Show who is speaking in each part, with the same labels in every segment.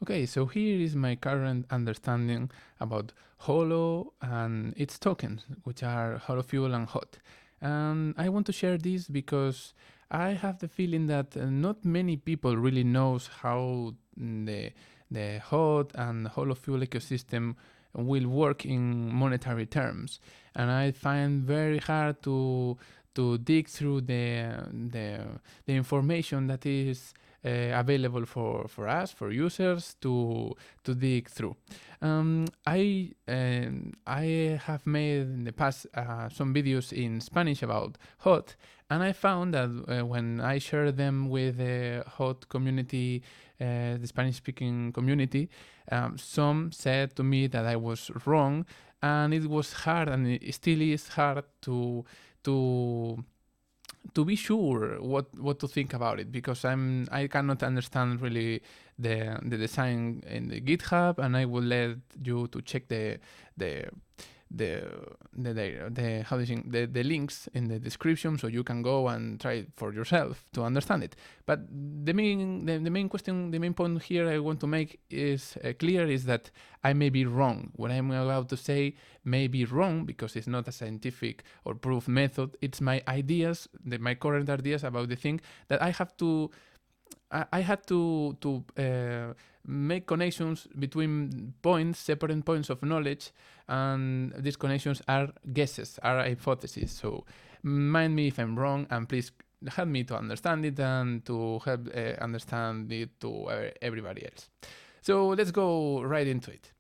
Speaker 1: Okay, so here is my current understanding about Holo and its tokens, which are Holo Fuel and HOT. And I want to share this because I have the feeling that not many people really knows how the HOT and Holo Fuel ecosystem will work in monetary terms, and I find very hard to dig through the information that is available for us, for users to dig through. I have made in the past some videos in Spanish about HOT, and I found that when I share them with the HOT community, the Spanish-speaking community, some said to me that I was wrong, and it was hard, and it still is hard to to be sure what to think about it, because I cannot understand really the design in the GitHub, and I will let you to check the the how do you think, the links in the description, so you can go and try it for yourself to understand it. But the main point here I want to make is clear is that I may be wrong. What I'm about to say may be wrong because it's not a scientific or proof method. It's my ideas, my current ideas about the thing that I have to. I had to make connections between points, separate points of knowledge, and these connections are guesses, are hypotheses. So mind me if I'm wrong, and please help me to understand it and to help understand it to everybody else. So let's go right into it.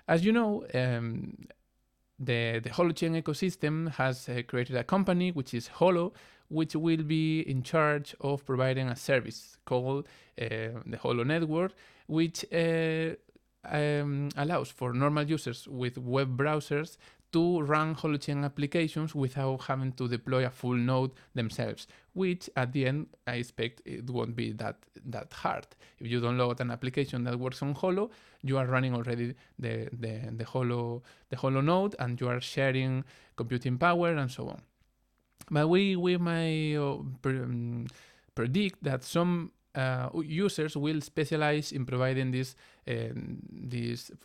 Speaker 1: As you know, the Holochain ecosystem has created a company which is Holo, which will be in charge of providing a service called the Holo Network, which allows for normal users with web browsers to run Holochain applications without having to deploy a full node themselves, which at the end I expect it won't be that hard. If you download an application that works on Holo, you are running already the Holo node, and you are sharing computing power and so on. But we might predict that some users will specialize in providing this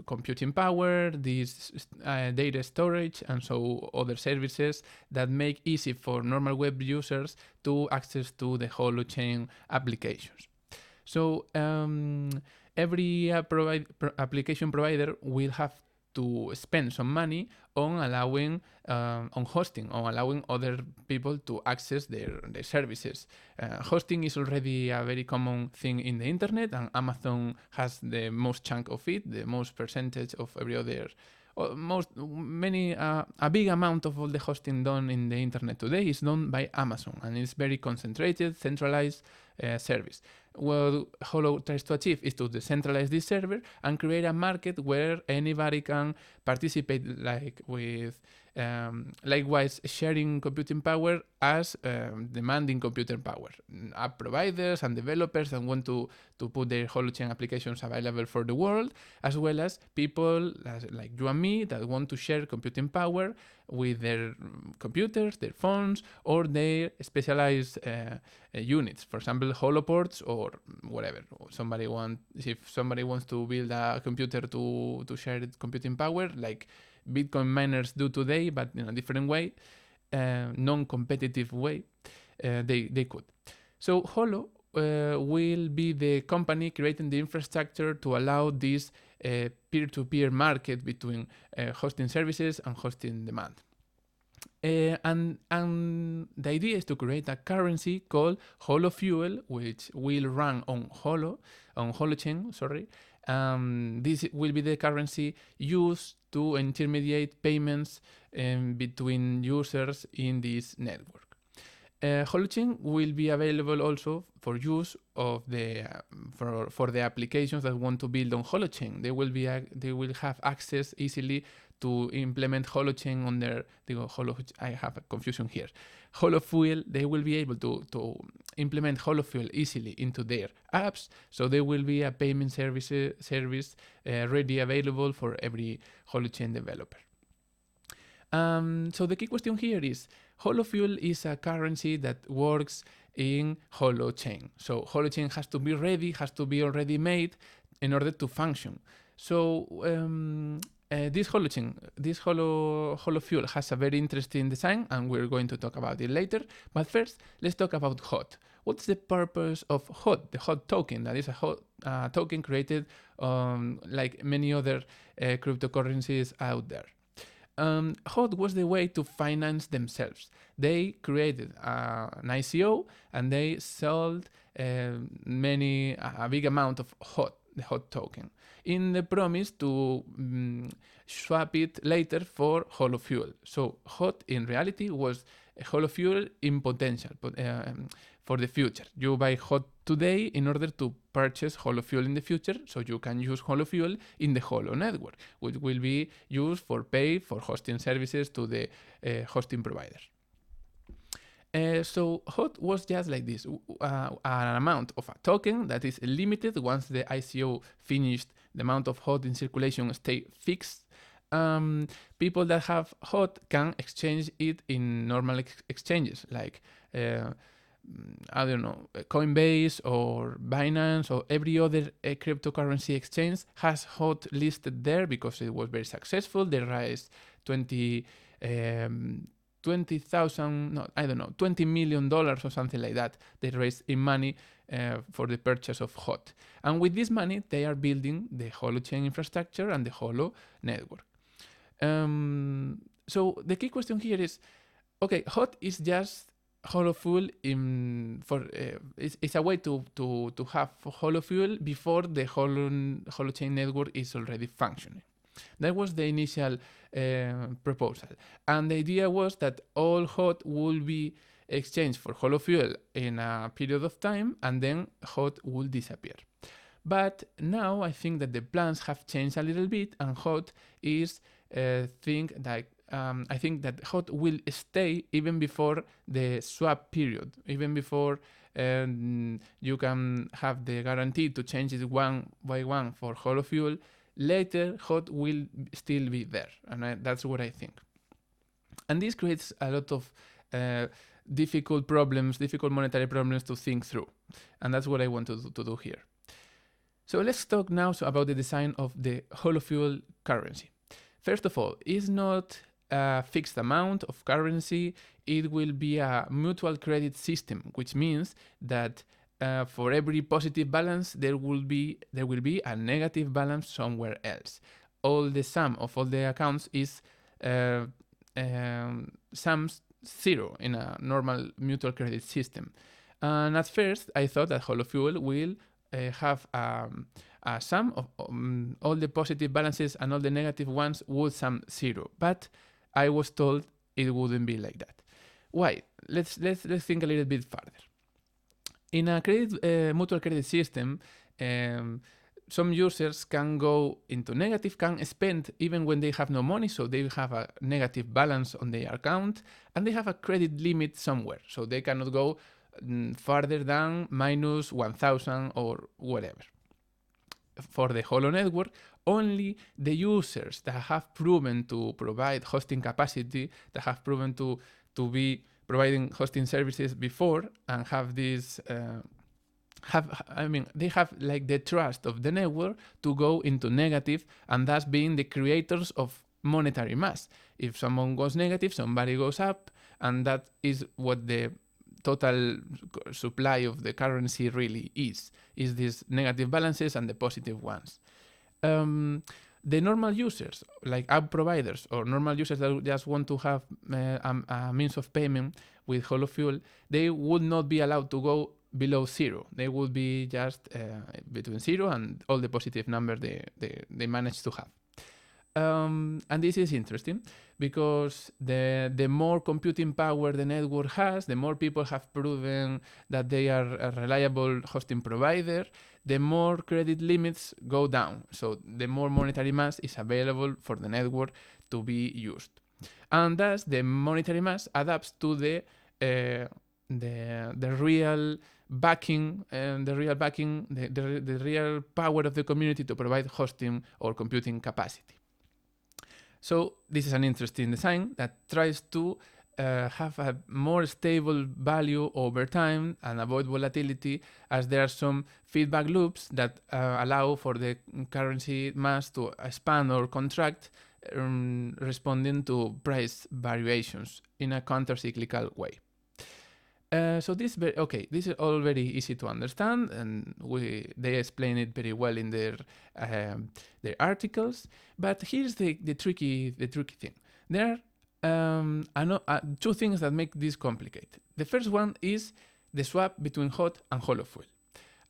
Speaker 1: computing power, this data storage, and so other services that make easy for normal web users to access to the Holochain applications. So every application provider will have to spend some money on allowing on hosting, on allowing other people to access their services. Hosting is already a very common thing in the internet, and Amazon has the most chunk of it, the most percentage of every other. A big amount of all the hosting done in the internet today is done by Amazon, and it's very concentrated, centralized service. What Holo tries to achieve is to decentralize this server and create a market where anybody can participate, like with likewise sharing computing power as demanding computing power. App providers and developers that want to put their Holochain applications available for the world, as well as people like you and me that want to share computing power with their computers, their phones, or their specialized units. For example, holoports or whatever. If somebody wants to build a computer to share its computing power, like Bitcoin miners do today, but in a different way, non-competitive way, they could. So Holo will be the company creating the infrastructure to allow this peer-to-peer market between hosting services and hosting demand. And the idea is to create a currency called Holo Fuel, which will run on Holochain. This will be the currency used to intermediate payments between users in this network. Holochain will be available also for use of for the applications that want to build on Holochain. They will have access easily to implement Holochain on their I have a confusion here. Holo Fuel, they will be able to implement Holo Fuel easily into their apps, so there will be a payment service ready available for every Holochain developer. So the key question here is, Holo Fuel is a currency that works in Holochain. So Holochain has to be ready, has to be already made in order to function. So this holochain, this Holo Fuel has a very interesting design, and we're going to talk about it later. But first, let's talk about HOT. What's the purpose of HOT, the HOT token? That is a HOT token created like many other cryptocurrencies out there. HOT was the way to finance themselves. They created an ICO and they sold a big amount of HOT, the HOT token, in the promise to swap it later for Holo Fuel. So HOT in reality was a Holo Fuel in potential for the future. You buy HOT today in order to purchase Holo Fuel in the future, so you can use Holo Fuel in the Holo network, which will be used for pay for hosting services to the hosting providers. So HOT was just like this, an amount of a token that is limited. Once the ICO finished, the amount of HOT in circulation stay fixed. People that have HOT can exchange it in normal exchanges like I don't know, Coinbase or Binance or every other cryptocurrency exchange has HOT listed there because it was very successful. They raised $20 million or something like that. They raised in money for the purchase of HOT. And with this money, they are building the holochain infrastructure and the Holo network. So the key question here is, okay, HOT is just Holo Fuel it's a way to have Holo Fuel before the holochain network is already functioning. That was the initial proposal. And the idea was that all HOT will be exchanged for Holo Fuel in a period of time, and then HOT will disappear. But now I think that the plans have changed a little bit, and HOT is I think that HOT will stay even before the swap period, even before you can have the guarantee to change it one by one for Holo Fuel. Later, HOT will still be there, and that's what I think. And this creates a lot of difficult monetary problems to think through, and that's what I want to do here. So let's talk now about the design of the Holo Fuel currency. First of all, it's not a fixed amount of currency. It will be a mutual credit system, which means that for every positive balance, there will be a negative balance somewhere else. All the sum of all the accounts is sums zero in a normal mutual credit system. And at first, I thought that Holo Fuel will have a sum of all the positive balances and all the negative ones would sum zero. But I was told it wouldn't be like that. Why? Let's think a little bit further. In a mutual credit system, some users can go into negative, can spend even when they have no money, so they have a negative balance on their account, and they have a credit limit somewhere, so they cannot go further than minus 1,000 or whatever. For the Holo network, only the users that have proven to provide hosting capacity, that have proven to be providing hosting services before and have this they have like the trust of the network to go into negative, and thus being the creators of monetary mass. If someone goes negative, somebody goes up, and that is what the total supply of the currency really is these negative balances and the positive ones. The normal users, like app providers or normal users that just want to have a means of payment with Holo Fuel, they would not be allowed to go below zero. They would be just between zero and all the positive numbers they manage to have. And this is interesting because the more computing power the network has, the more people have proven that they are a reliable hosting provider, the more credit limits go down. So the more monetary mass is available for the network to be used. And thus the monetary mass adapts to the real backing and the real power of the community to provide hosting or computing capacity. So this is an interesting design that tries to have a more stable value over time and avoid volatility, as there are some feedback loops that allow for the currency mass to expand or contract, responding to price variations in a counter-cyclical way. So this this is all very easy to understand, and they explain it very well in their articles. But here's the tricky thing. There are two things that make this complicated. The first one is the swap between HOT and Holo Fuel.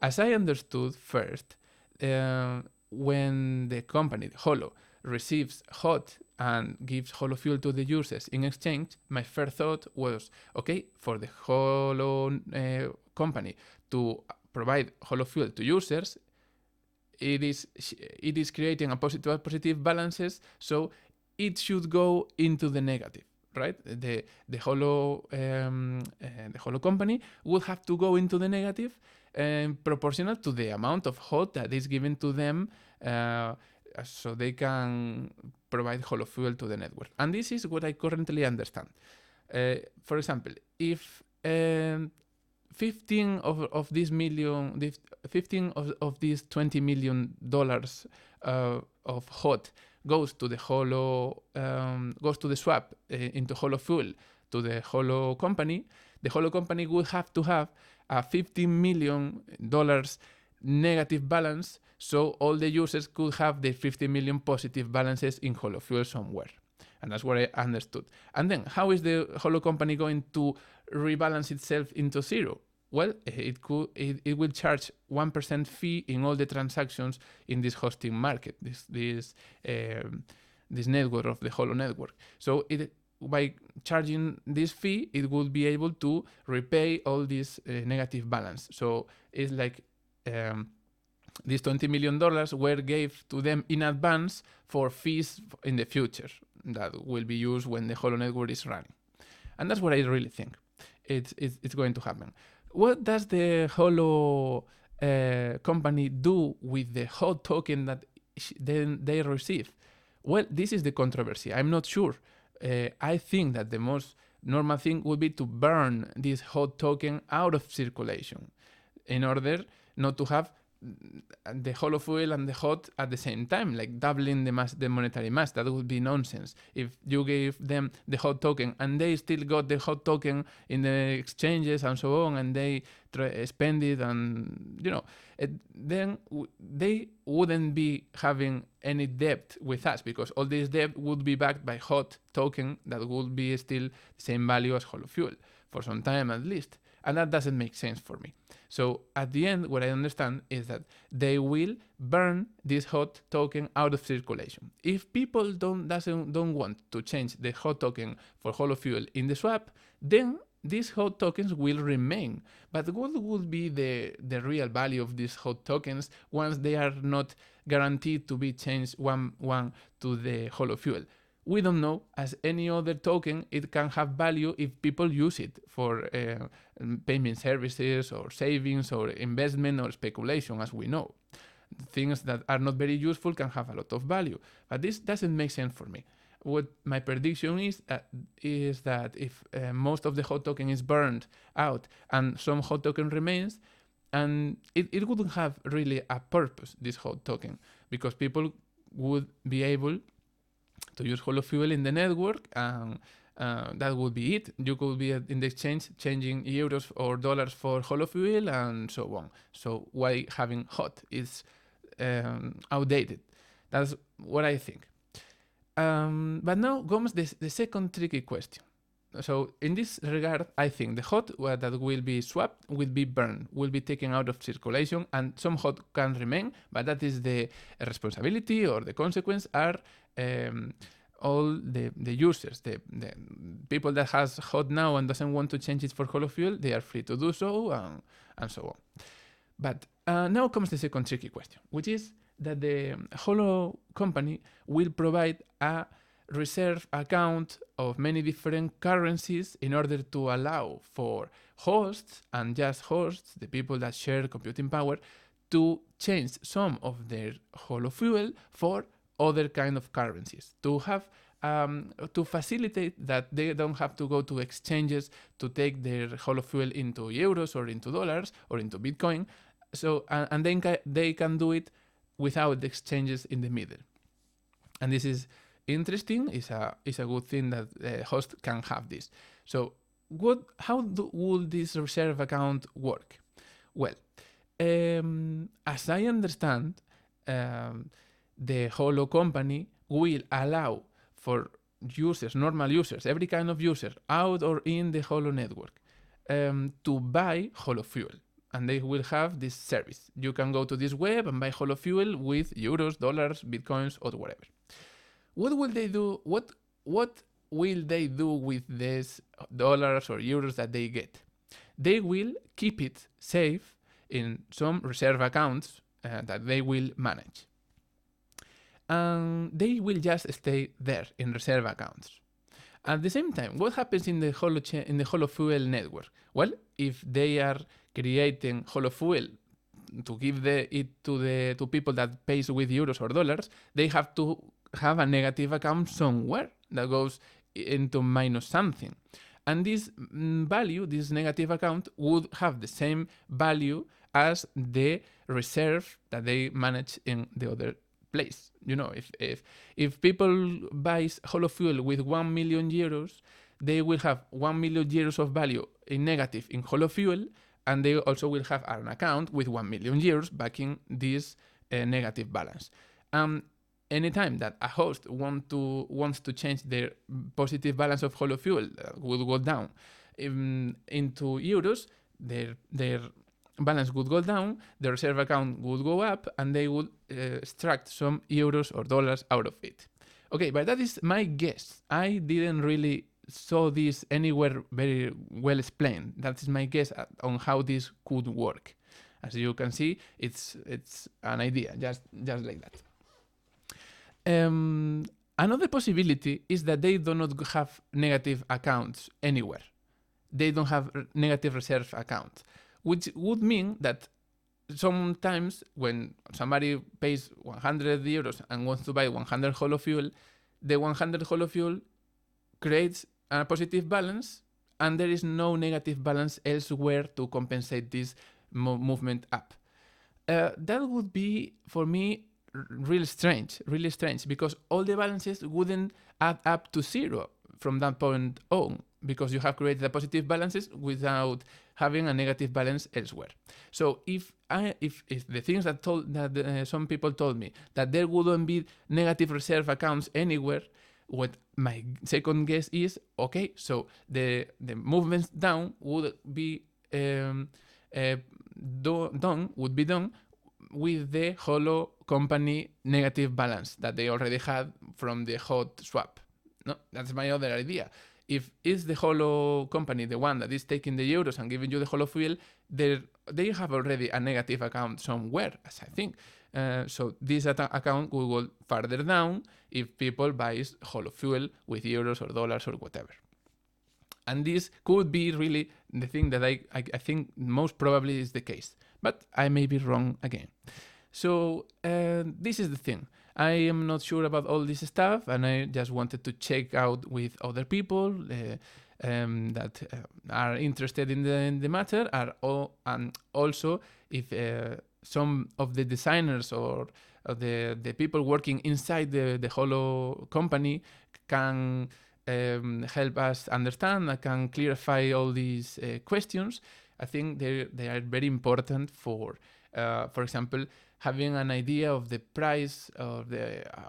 Speaker 1: As I understood first, when the company Holo receives HOT and gives Holo Fuel to the users in exchange, my first thought was, okay, for the Holo company to provide Holo Fuel to users, it is creating a positive balances, so it should go into the negative, right? The Holo company would have to go into the negative, proportional to the amount of HOT that is given to them, so they can provide Holo Fuel to the network. And this is what I currently understand. For example, if 15 of these $20 million of HOT goes to the Holo, goes to the swap into Holo Fuel to the Holo company, the Holo company would have to have a $15 million negative balance, so all the users could have the 50 million positive balances in Holo Fuel somewhere. And that's what I understood. And then how is the Holo company going to rebalance itself into zero? Well, it will charge 1% fee in all the transactions in this hosting market, this network of the Holo network. So by charging this fee, it will be able to repay all this negative balance. So it's like these $20 million were gave to them in advance for fees in the future that will be used when the Holo network is running. And that's what I really think it's going to happen. What does the Holo company do with the HOT token that then they receive? Well, this is the controversy. I'm not sure. I think that the most normal thing would be to burn this HOT token out of circulation in order not to have the Holo Fuel and the HOT at the same time, like doubling the monetary mass. That would be nonsense. If you gave them the HOT token and they still got the HOT token in the exchanges and so on, and they spend it, and then they wouldn't be having any debt with us, because all this debt would be backed by HOT token that would be still the same value as Holo Fuel for some time at least. And that doesn't make sense for me. So at the end, what I understand is that they will burn this HOT token out of circulation. If people don't want to change the HOT token for Holo Fuel in the swap, then these HOT tokens will remain. But what would be the real value of these HOT tokens once they are not guaranteed to be changed one to the Holo Fuel? We don't know. As any other token, it can have value if people use it for payment services or savings or investment or speculation, as we know. Things that are not very useful can have a lot of value. But this doesn't make sense for me. What my prediction is that if most of the HOT token is burned out and some HOT token remains, and it wouldn't have really a purpose, this HOT token, because people would be able to use Holo Fuel in the network, and that would be it. You could be in the exchange changing euros or dollars for Holo Fuel and so on. So why having HOT is outdated? That's what I think. But now comes the second tricky question. So in this regard, I think the HOT that will be swapped will be burned, will be taken out of circulation, and some HOT can remain, but that is the responsibility, or the consequence are all the users, the people that has HOT now and doesn't want to change it for Holo Fuel, they are free to do so, and so on. But now comes the second tricky question, which is that the Holo company will provide a reserve account of many different currencies in order to allow for hosts, and just hosts, the people that share computing power, to change some of their Holo Fuel for other kind of currencies, to have to facilitate that they don't have to go to exchanges to take their Holo Fuel into euros or into dollars or into Bitcoin. So and then they can do it without the exchanges in the middle. And this is interesting. It's a good thing that host can have this. So how would this reserve account work? Well, as I understand, the Holo company will allow for users, normal users, every kind of user out or in the Holo network to buy Holo Fuel. And they will have this service. You can go to this web and buy Holo Fuel with euros, dollars, bitcoins, or whatever. What will they do? What will they do with these dollars or euros that they get? They will keep it safe in some reserve accounts that they will manage. And they will just stay there in reserve accounts. At the same time, what happens in the Holo Fuel network? Well, if they are creating Holo Fuel to give it to people that pays with euros or dollars, they have to have a negative account somewhere that goes into minus something. And this value, this negative account, would have the same value as the reserve that they manage in the other place. You know, if people buys Holo Fuel with 1 million euros, they will have 1 million euros of value in negative in Holo Fuel, and they also will have an account with 1 million euros backing this negative balance. Anytime that a host wants to change their positive balance of Holo Fuel will go down into euros, their balance would go down, the reserve account would go up, and they would extract some euros or dollars out of it. Okay, but that is my guess. I didn't really saw this anywhere very well explained. That is my guess on how this could work. As you can see, it's an idea, just like that. Another possibility is that they do not have negative accounts anywhere. They don't have negative reserve accounts, which would mean that sometimes when somebody pays 100 euros and wants to buy 100 Holo Fuel, the 100 Holo Fuel creates a positive balance and there is no negative balance elsewhere to compensate this movement up. That would be, for me, really strange, because all the balances wouldn't add up to zero from that point on, because you have created the positive balances without having a negative balance elsewhere. So if the things that some people told me that there wouldn't be negative reserve accounts anywhere, what my second guess is, okay, so the movements down would be done with the Holo company negative balance that they already had from the HOT swap. No, that's my other idea. If it's the Holo company, the one that is taking the euros and giving you the Holo Fuel, they have already a negative account somewhere, as I think. So this account will go further down if people buy Holo Fuel with euros or dollars or whatever. And this could be really the thing that I think most probably is the case. But I may be wrong again. So this is the thing. I am not sure about all this stuff, and I just wanted to check out with other people that are interested in the matter, and also if some of the designers or the people working inside the Holo company can help us understand and can clarify all these questions. I think they are very important for example, having an idea of the price of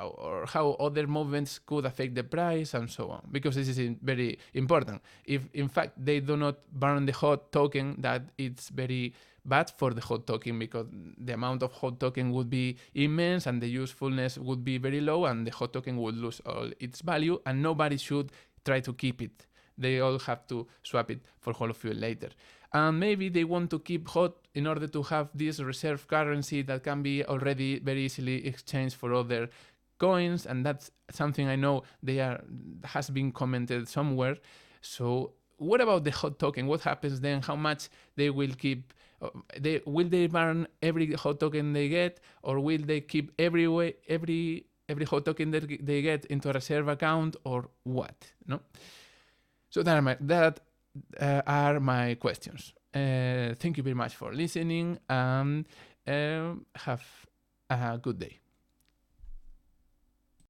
Speaker 1: or how other movements could affect the price and so on, because this is very important. If in fact they do not burn the HOT token, that it's very bad for the HOT token, because the amount of HOT token would be immense and the usefulness would be very low, and the HOT token would lose all its value, and nobody should try to keep it. They all have to swap it for Holo Fuel later. And maybe they want to keep HOT in order to have this reserve currency that can be already very easily exchanged for other coins, and that's something I know has been commented somewhere. So what about the HOT token? What happens then? How much they will keep? Will they burn every HOT token they get, or will they keep every every hot token that they get into a reserve account, or what? No. So that are my questions. Thank you very much for listening, and have a good day.